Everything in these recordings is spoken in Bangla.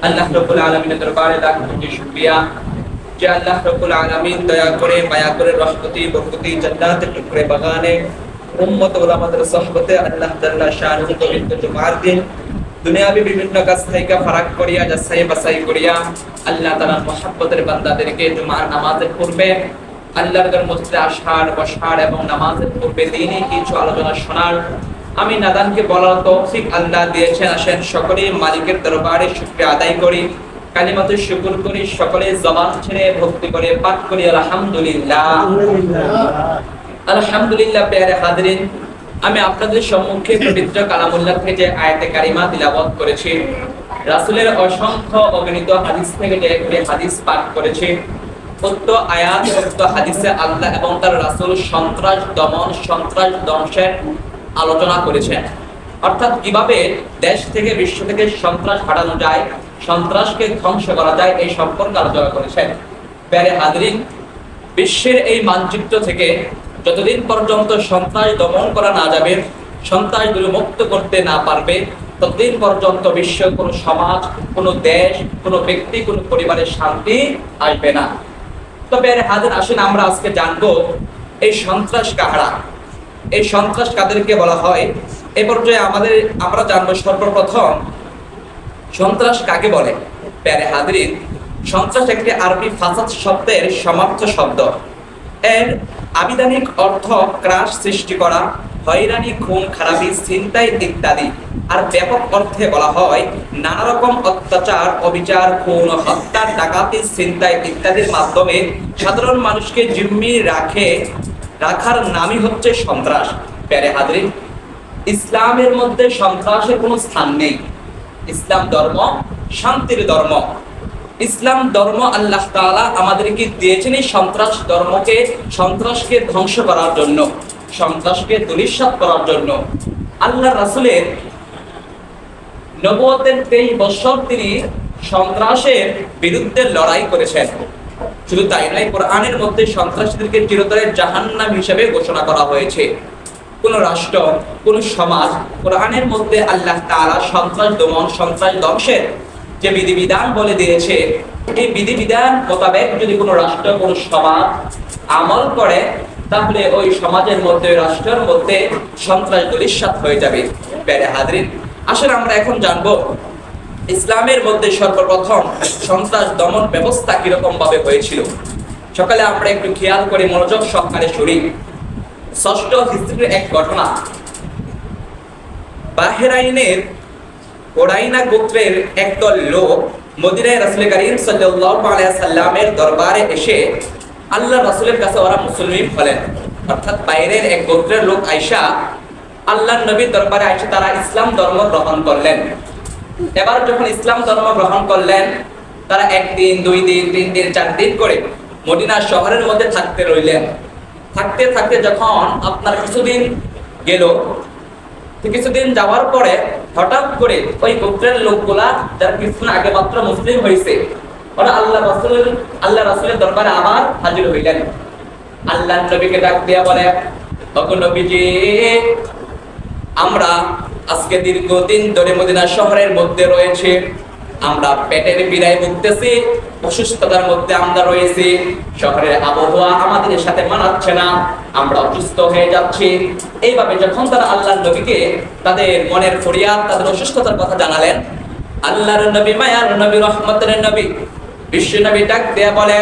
আল্লাহ রাব্বুল আলামিনের দরবারে লাখ কোটি শুকরিয়া যে আল্লাহ রাব্বুল আলামিন দয়া করে মায়া করে রহমতি বরকতি জান্নাতের টুকরে বাগানে উম্মত উলামাদের সোহবতে আল্লাহ তাআলা শানুহু পবিত্র জুমার দিন দুনিয়াবি বিভিন্ন কাজ থেকে ফারাক করিয়া যাচাই বাছাই করিয়া আল্লাহ তাআলার মহব্বতের বান্দাদেরকে জুমার নামাজের পূর্বে আল্লাহর মসজিদে আসার বসার এবং নামাজের পূর্বে দ্বীনি কিছু আলোচনা শোনার আমি নাদানকে বলার তৌফিক আল্লাহ দিয়েছেন। আসেন সকলেই মালিকের দরবারে শুকরিয়া আদায় করি, কালিমাতে শুকর করি, সকলে জবান ছেড়ে ভক্তি করে পাঠ করি আলহামদুলিল্লাহ। আলহামদুলিল্লাহ। প্যারে হাজরিন, আমি আপনাদের সম্মুখে পবিত্র কালামুল্লাহ থেকে যে আয়াতে কারিমা তিলাওয়াত করেছি, রাসূলের অসংখ্য অগণিত হাদিস থেকে যে একটি হাদিস পাঠ করেছি, উক্ত আয়াত উক্ত হাদিসে আল্লাহ এবং তার রাসূল সন্ত্রাস দমন সন্ত্রাস ধ্বংসের আলোচনা করেছেন। অর্থাৎ কিভাবে দেশ থেকে বিশ্ব থেকে সন্ত্রাস হারানো যায়, সন্ত্রাসকে ধ্বংস করা যায়, এই সম্পর্কে আলোচনা করেছেন। প্যারে হাজরিন, বিশ্বের এই মানচিত্র থেকে যতদিন পর্যন্ত সন্ত্রাস দমন করা না যাবে, সন্ত্রাস মুক্ত করতে না পারবে, ততদিন পর্যন্ত বিশ্ব কোনো সমাজ, কোনো দেশ, কোনো ব্যক্তি, কোনো পরিবারের শান্তি আসবে না। তবে হাজার আসেন আমরা আজকে জানবো এই সন্ত্রাস কাহারা, এই সন্ত্রাস কাদেরকে বলা হয়। এ পর্যায়ে আমরা জানবো সর্বপ্রথম সন্ত্রাস কাকে বলে। প্যারে হাজরিন, সন্ত্রাস একটি আরবি ফাসাদ শব্দের সমার্থ শব্দ। এর আবিধানিক অর্থ ক্রাশ সৃষ্টি করা, হয়রানি, খুন খারাপি, ছিনতাই ইত্যাদি। আর ব্যাপক অর্থে বলা হয় নানা রকম অত্যাচার, অবিচার, খুন, হত্যা, ডাকাতি, ছিনতাই ইত্যাদির মাধ্যমে সাধারণ মানুষকে জিম্মি রাখার নামই হচ্ছে সন্ত্রাস। প্যারে হাজরিন, ইসলামের মধ্যে সন্ত্রাসের কোনো স্থান নেই। ইসলাম ধর্ম শান্তির ধর্ম। ইসলাম ধর্ম আল্লাহ তাআলা আমাদেরকে দিয়েছেন এই সন্ত্রাসকে ধ্বংস করার জন্য, সন্ত্রাসকে ধূলিসাৎ করার জন্য। আল্লাহ রাসূলের নবুয়তের 23 বছর তিনি সন্ত্রাসের বিরুদ্ধে লড়াই করেছেন। শুধু তাই নয়, কোরআনের মধ্যে সন্ত্রাসীদেরকে চিরতরে জাহান্নাম হিসেবে ঘোষণা করা হয়েছে। কোন রাষ্ট্র, কোন সমাজ, কোরআনের মধ্যে আল্লাহ তাআলা সন্ত্রাস দমন সন্ত্রাস ধ্বংসের যে বিধিবিধান বলে দিয়েছে, এই বিধিবিধান মোতাবেক যদি কোনো রাষ্ট্র, কোনো সমাজ আমল করে, তাহলে ওই সমাজের মধ্যে, রাষ্ট্রের মধ্যে সন্ত্রাস ধূলিসাৎ হয়ে যাবে। প্যারে হাজরিন, আসলে আমরা এখন জানবো ইসলামের মধ্যে সর্বপ্রথম সন্ত্রাস দমন ব্যবস্থা কিরকম ভাবে হয়েছিল। সকালে আমরা একটু খেয়াল করে মনোযোগ সহকারে শুনি। ষষ্ঠ হিজরির এক ঘটনা। বাহরাইনের ওরাইনা গোত্রের একদল লোক মদিনায় রাসূল করিম সাল্লাল্লাহু আলাইহি সাল্লামের দরবারে এসে আল্লাহ রাসূলের কাছে ওরা মুসলিম হলেন। অর্থাৎ বাইরের এক গোত্রের লোক আয়েশা আল্লাহর নবীর দরবারে এসে তারা ইসলাম ধর্ম গ্রহণ করলেন। এবার যখন ইসলাম ধর্ম গ্রহণ করলেন, তারা 1 দিন 2 দিন 3 দিন 4 দিন করে মদিনা শহরের মধ্যে থাকতে রইলেন। থাকতে থাকতে যখন আপনার কিছুদিন গেল, কিছুদিন যাওয়ার পরে হঠাৎ করে ওই গোত্রের লোকগুলা যারা কিছুদিন আগে মাত্র মুসলিম হয়েছে, ওরা আল্লাহ রাসূলের দরবারে আবার হাজির হইলেন। আল্লাহ নবীকে ডাক দিয়া বলে, ওগো নবীজি, আমরা আজকে দীর্ঘদিন ধরে মদিনা শহরের মধ্যে রয়েছে, আমরা পেটের পীড়ায় ভুগতেছি, অসুস্থতার মধ্যে আমরা রয়েছি, শহরের আবহাওয়া আমাদের সাথে মানাচ্ছে না, আমরা অসুস্থ হয়ে যাচ্ছি। এইভাবে যখন তারা আল্লাহর নবীকে তাদের মনের ফরিয়াদ, তাদের অসুস্থতার কথা জানালেন, আল্লাহর নবী, মায়ার নবী, রহমতের নবী, বিশ্ব নবী ডাক দেয়া বলে,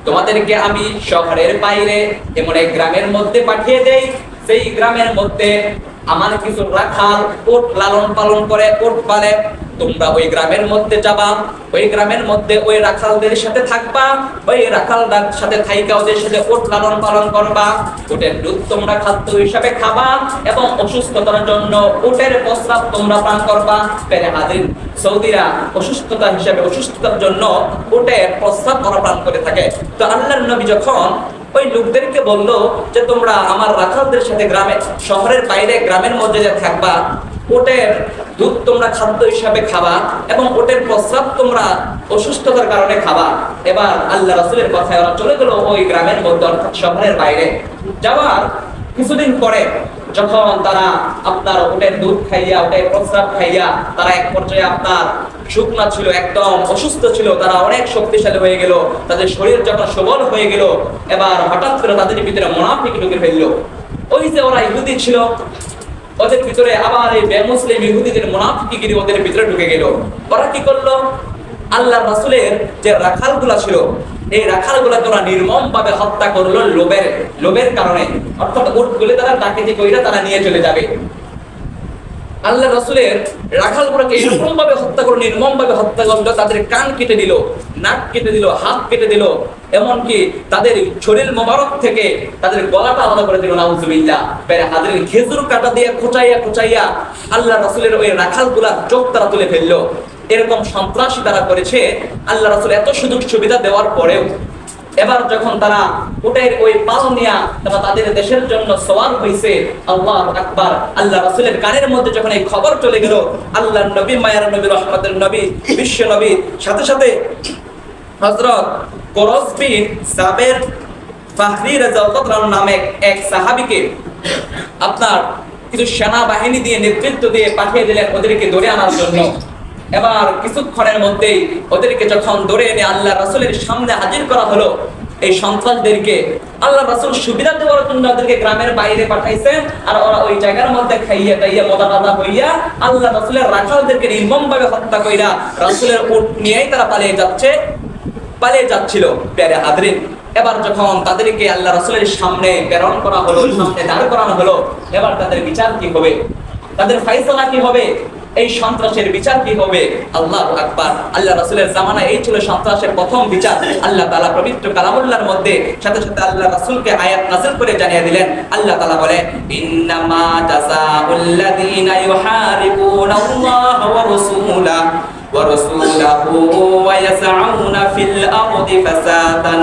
তোমাদেরকে আমি শহরের বাইরে এমন এক গ্রামের মধ্যে পাঠিয়ে দেই, সেই গ্রামের মধ্যে আমার কিছু রাখাল ওট লালন পালন করে, ওট পালে। তোমরা ওই গ্রামের মধ্যে যাবা, ওই গ্রামের মধ্যে ওই রাখালদের সাথে থাকবা, ওই রাখালদের সাথে থাইকা ওদের সাথে ওট লালন পালন করবা, ওটের দুধ তোমরা খাদ্য হিসাবে খাবা এবং অসুস্থতার জন্য ওটের প্রস্রাব তোমরা পান করবা। প্যারে হাজরিন, সৌদিরা অসুস্থতা হিসাবে, অসুস্থতার জন্য ওটের প্রস্রাব পান করে থাকে। তো আল্লাহর নবী যখন ওই লোকদেরকে বললো যে তোমরা আমার রাখালদের সাথে গ্রামে, শহরের বাইরে গ্রামের মধ্যে যে থাকবা, ওটের দুধ তোমরা খাদ্য হিসাবে খাবা এবং ওটের প্রস্রাব তোমরা অসুস্থতার কারণে খাবা। এবার আল্লাহ রাসূলের কথায় ওরা চলে গেল ওই গ্রামের মধ্যে, অর্থাৎ শহরের বাইরে। যাওয়ার কিছুদিন পরে যখন তারা আপনার উটের দুধ খাইয়া, উটের প্রস্রাব খাইয়া তারা এক পর্যায়ে আপনার শুকনা ছিল, একদম অসুস্থ ছিল, তারা অনেক শক্তিশালী হয়ে গেল, তাদের শরীর যখন সবল হয়ে গেল, এবার হঠাৎ করে তাদের ভিতরে মুনাফিক ঢুকে ফেললো। ওই যে ওরা ইহুদি ছিল, ওদের ভিতরে আবার এই বেমুসলিম ইহুদিদের মুনাফিকগিরি ওদের ভিতরে ঢুকে গেল। ওরা কি করলো? আল্লাহ রাসূলের যে রাখালগুলা ছিল, এই রাখালগুলাকে ওরা নির্মম ভাবে হত্যা করলো লোভের কারণে। অর্থাৎ উটগুলো তারা ডাকাতি কইরা তারা নিয়ে চলে যাবে। আল্লাহ রাসূলের রাখালগুলোকে এরকম ভাবে হত্যা করলো, নির্মম ভাবে হত্যা করলো, তাদের কান কেটে দিল, নাক কেটে দিল, হাত কেটে দিল, এমনকি তাদের শরীর মোবারক থেকে তাদের গলাটা আলাদা করে দিল। নাউজুবিল্লাহ। পেরে হাজির খেজুর কাটা দিয়ে খুঁচাইয়া আল্লাহ রাসূলের ওই রাখালগুলা চোখ তারা তুলে ফেললো। এরকম সন্ত্রাসী তারা করেছে। আল্লাহ রাসূল এত সুযোগ সুবিধা দেওয়ার পরেও এবার যখন তারা উটের ওই পাল নিয়া তারা তাদের দেশের জন্য সওয়ার হইছে, আল্লাহু আকবার, আল্লাহ রাসূলের কানের মধ্যে যখন এই খবর চলে গেল, আল্লাহর নবী, মায়ার নবী, রহমতের নবী, বিশ্ব নবী, সাথে সাথে হযরত কোরস বিন সাবের ফাহরি রাদিয়াল্লাহু নামে এক সাহাবীকে আপনার কিছু সেনাবাহিনী দিয়ে নেতৃত্ব দিয়ে পাঠিয়ে দিলেন ওদেরকে ধরে আনার জন্য। এবার কিছুক্ষণের মধ্যেই ওদেরকে যখন ধরে এনে আল্লাহ রাসূলের সামনে হাজির করা হলো, এই সন্ত্রাসদেরকে আল্লাহ রাসূল সুবিধা দেওয়ার জন্য ওদেরকে গ্রামের বাইরে পাঠাইছেন, আর ওরা ওই জায়গার মধ্যে খাইয়া টাইয়া মদা হইয়া আল্লাহ রাসূলের রাখালদেরকে নির্মম ভাবে হত্যা কইরা রাসূলের উট নিয়েই তারা পালিয়ে যাচ্ছিল। প্যারে হাজরিন, এবার যখন তাদেরকে আল্লাহ রাসূলের সামনে প্রেরণ করা হলো, সামনে দাঁড় করানো হলো, এবার তাদের বিচার কি হবে? তাদের ফায়সালা কি হবে? এই সন্ত্রাসের বিচার কি হবে? আল্লাহু আকবার। আল্লাহ রাসূলের জামানায় এই ছিল সন্ত্রাসের প্রথম বিচার। আল্লাহ তাআলা পবিত্র কালামুল্লাহর মধ্যে সাথে সাথে আল্লাহ রাসূলকে আয়াত নাযিল করে জানিয়ে দিলেন। আল্লাহ তাআলা বলে, ইন্নামা জাযাউল্লাযীনা ইউহারিবুনাল্লাহা ওয়া রাসূলাহু ويسعون في الأرض فسادا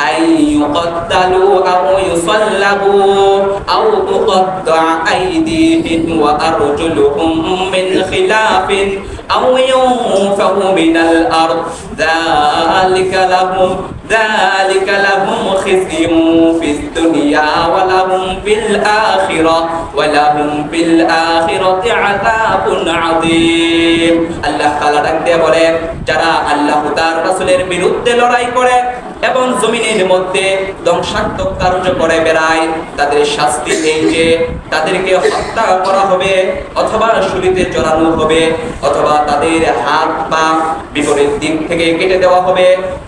أن يقتلوا أو يصلبوا أو تقطع أيديهم وأرجلهم من خلاف أو ينفوا من الأرض ذلك لهم خزي في الدنيا ولهم في الآخرة عذاب عظيم। আল্লাহ তাআলা ডাক দিয়ে বলে, যারা আল্লাহ তার রাসূলের বিরুদ্ধে লড়াই করে এবং জমিনের মধ্যে ধ্বংসাত্মক কার্য করে বেড়ায়, তাদের শাস্তি এই যে তাদেরকে হত্যা করা হবে, অথবা ছুরিতে চড়ানো হবে, অথবা তাদের হাত পা বিপরীত দিক থেকে কেটে দেওয়া হবে,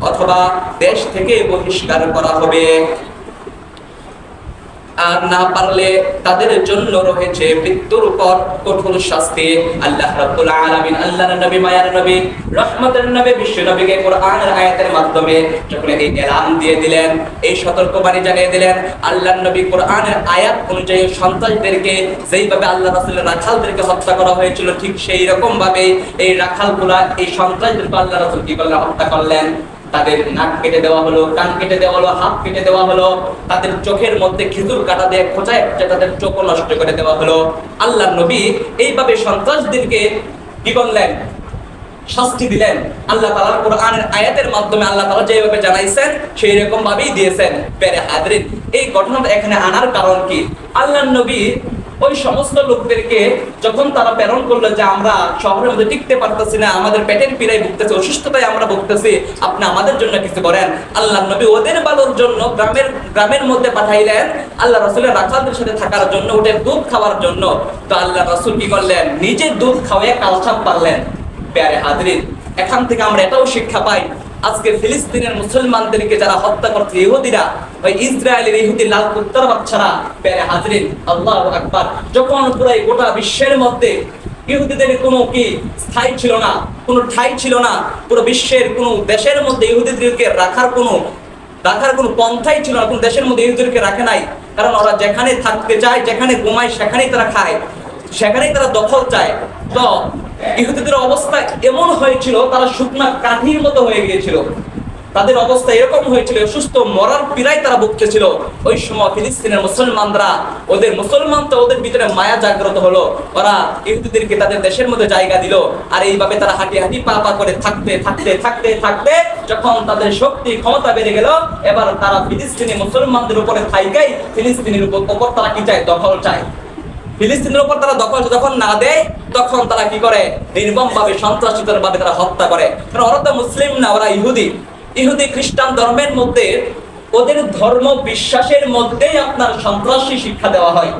অথবা দেশ থেকে বহিষ্কার করা হবে। আর না পারলে তাদের জন্য রয়েছে মৃত্যুর পর কঠোর শাস্তি। আল্লাহ রাব্বুল আলামিন আল্লাহর নবী, মায়ার নবী, রহমতের নবী, বিশ্ব নবীকে কোরআনের আয়াতের মাধ্যমে যখন এই এলান দিয়ে দিলেন, এই সতর্কবাণী জানিয়ে দিলেন, আল্লাহর নবী কোরআনের আয়াত অনুযায়ী সন্তানদেরকে যেইভাবে আল্লাহ রাসূলের রাখালদেরকে হত্যা করা হয়েছিল, ঠিক সেই রকম ভাবে এই রাখালগুলা, এই সন্তানদেরকে আল্লাহ রাসূল কি করলেন? হত্যা করলেন। তাদের নাক কেটে দেওয়া হলো, কান কেটে দেওয়া হলো, হাত কেটে দেওয়া হলো, তাদের চোখের মধ্যে খেজুর কাটা দিয়ে খোঁচায় তাদের চোখ নষ্ট করে দেওয়া হলো। আল্লাহ নবী এইভাবে সন্ত্রাসীদেরকে কি করলেন? শাস্তি দিলেন। আল্লাহ তাআলার কোরআনের আয়াতের মাধ্যমে আল্লাহ তাআলা যেভাবে জানাইছেন সেই রকম ভাবেই দিয়েছেন। প্যারে হাজরিন, এই ঘটনাটা এখানে আনার কারণ কি? আল্লাহ নবী ওই সমস্ত লোকদেরকে যখন তারা প্রেরণ করলো যে আমরা শহরের মধ্যে টিকতে পারতেছি না, আমাদের পেটের পীড়ায় ভুগতেছি, অসুস্থতায় আমরা ভুগতেছি, আপনি আমাদের জন্য কিছু করেন। আল্লাহ নবী ওদের ভালোর জন্য গ্রামের মধ্যে পাঠাইলেন আল্লাহ রাসূলের রাখালদের সাথে থাকার জন্য, ওদের দুধ খাওয়ার জন্য। তো আল্লাহ রাসূল কি করলেন? নিজে দুধ খাওয়ায় কালচাপ পারলেন। প্যারে হাজরিন, এখান থেকে আমরা এটাও শিক্ষা পাই, আজকে ফিলিস্তিনের মুসলমানদেরকে যারা হত্যা করছে ইহুদিরা, ওই ইসরায়েলের ইহুদি লাল কুত্তার বাচ্চারা, প্যারে হাজরিন, আল্লাহু আকবার, যখন পুরো গোটা বিশ্বের মধ্যে ইহুদিদের কোনো কি স্থায়ী ছিল না, কোনো ঠাঁই ছিল না, পুরো বিশ্বের কোনো দেশের মধ্যে ইহুদিদেরকে রাখার কোনো পন্থাই ছিল না, কোনো দেশের মধ্যে ইহুদিদেরকে রাখে নাই। কারণ ওরা যেখানে থাকতে চায়, যেখানে ঘুমায়, সেখানেই তারা খায়, সেখানেই তারা দখল চায়। তো ইহুদিদের অবস্থা এমন হয়েছিল, তারা শুকনা কাঠির মতো হয়ে গিয়েছিল, তাদের অবস্থা এরকম হয়েছিল, সুস্থ মরার পীড়ায় তারা ভুগতেছিল। ওই সময় ফিলিস্তিনের মুসলমানরা, ওদের ভিতরে মায়া জাগ্রত হলো, ওরা ইহুদিদেরকে তাদের দেশের মধ্যে জায়গা দিল। আর এইভাবে তারা হাঁটি পা করে থাকতে যখন তাদের শক্তি ক্ষমতা বেড়ে গেল, এবার তারা ফিলিস্তিনি মুসলমানদের উপরে থাইকাই ফিলিস্তিনের উপর তারা কি চায়? দখল চায়। ফিলিস্তিনের উপর তারা দখল যখন না দেয় তখন তারা কি করে, নির্মম ভাবে সন্ত্রাসিতার ভাবে তারা হত্যা করে। কারণ ওরা তো মুসলিম না, ওরা ইহুদি। ইহুদি খ্রিস্টান ধর্মের মধ্যে ওদের ধর্ম বিশ্বাসের মধ্যেই আপনার সন্ত্রাসী শিক্ষা দেওয়া হয়।